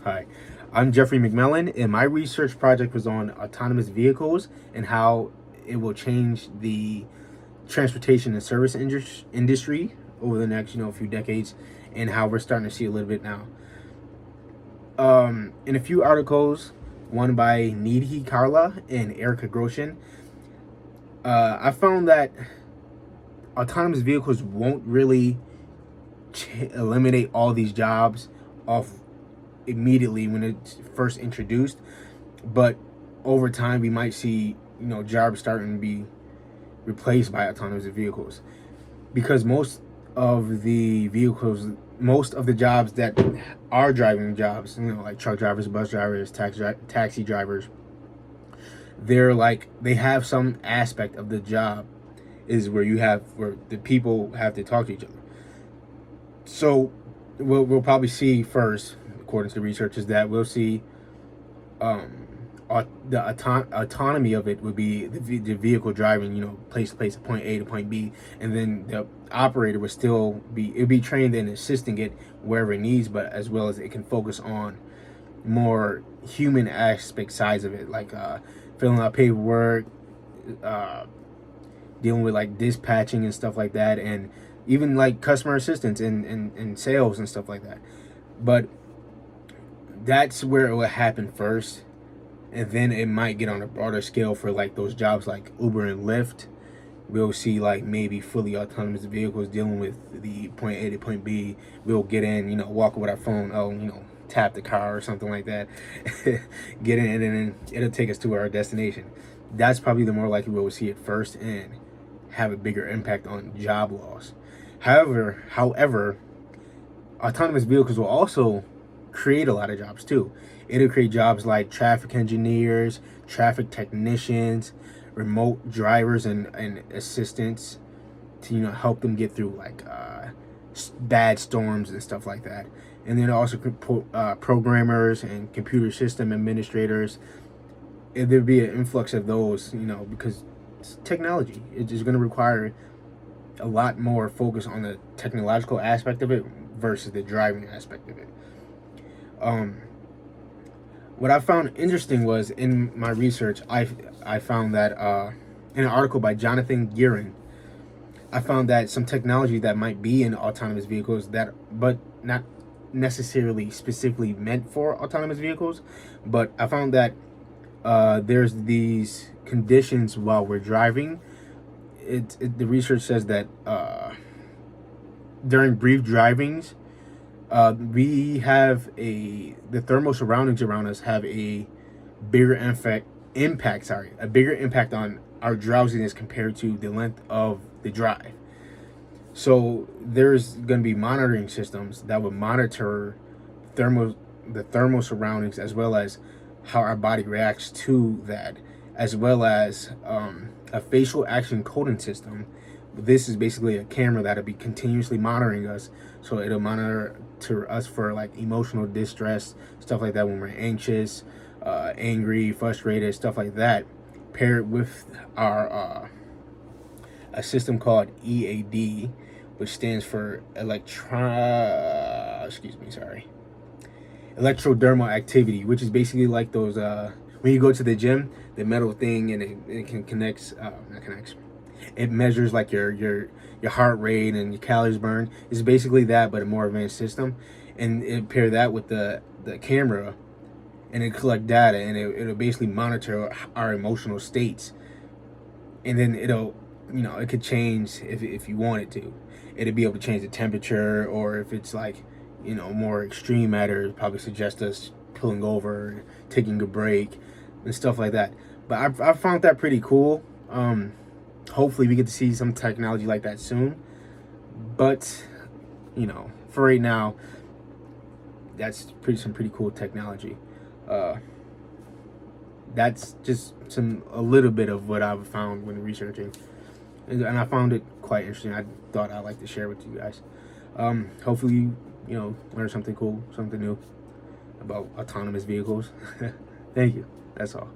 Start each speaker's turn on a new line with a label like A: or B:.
A: Hi, I'm Jeffrey McMillan, and my research project was on autonomous vehicles and how it will change the transportation and service industry over the next, few decades, and how we're starting to see a little bit now. In a few articles, one by Nidhi Karla and Erica Groshin, I found that autonomous vehicles won't really eliminate all these jobs off immediately when it's first introduced, but over time we might see jobs starting to be replaced by autonomous vehicles, because most of the jobs that are driving jobs, like truck drivers, bus drivers, taxi drivers, they have some aspect of the job is where the people have to talk to each other. So we'll probably see first, according to the research, is that we'll see the autonomy of it would be the vehicle driving, place to place, point A to point B, and then the operator would still be trained in assisting it wherever it needs, but as well as it can focus on more human aspect sides of it, like filling out paperwork, dealing with like dispatching and stuff like that, and even like customer assistance and sales and stuff like that. But that's where it will happen first, and then it might get on a broader scale for like those jobs like Uber and Lyft. We'll see like maybe fully autonomous vehicles dealing with the point A to point B. We'll get in, walk with our phone, tap the car or something like that, get in, and then it'll take us to our destination. That's probably the more likely we'll see it first and have a bigger impact on job loss. However, autonomous vehicles will also create a lot of jobs too. It'll create jobs like traffic engineers, traffic technicians, remote drivers and assistants to help them get through like bad storms and stuff like that. And then also programmers and computer system administrators. There'd be an influx of those, because it's technology. It's just going to require a lot more focus on the technological aspect of it versus the driving aspect of it. What I found interesting was in my research, I found that in an article by Jonathan Guerin, I found that some technology that might be in autonomous vehicles but not necessarily specifically meant for autonomous vehicles, but I found that there's these conditions while we're driving. The research says that during brief drivings, we have the thermal surroundings around us have a bigger impact on our drowsiness compared to the length of the drive. So there's going to be monitoring systems that would monitor the thermal surroundings, as well as how our body reacts to that, as well as a facial action coding system. This is basically a camera that'll be continuously monitoring us, so it'll monitor us for like emotional distress, stuff like that, when we're anxious, angry, frustrated, stuff like that, paired with our a system called EAD, which stands for electrodermal activity, which is basically like those when you go to the gym, the metal thing, and it can it measures like your heart rate and your calories burned. It's basically that, but a more advanced system, and it pair that with the camera, and it collect data, and it'll basically monitor our emotional states, and then it could change if you want it to. It'll be able to change the temperature, or if it's like more extreme matter, probably suggest us pulling over, taking a break, and stuff like that. But I found that pretty cool. Hopefully we get to see some technology like that soon. But for right now, that's some pretty cool technology. That's just a little bit of what I've found when researching, and I found it quite interesting. I thought I'd like to share with you guys. Hopefully you learn something cool, something new about autonomous vehicles. Thank you. That's all.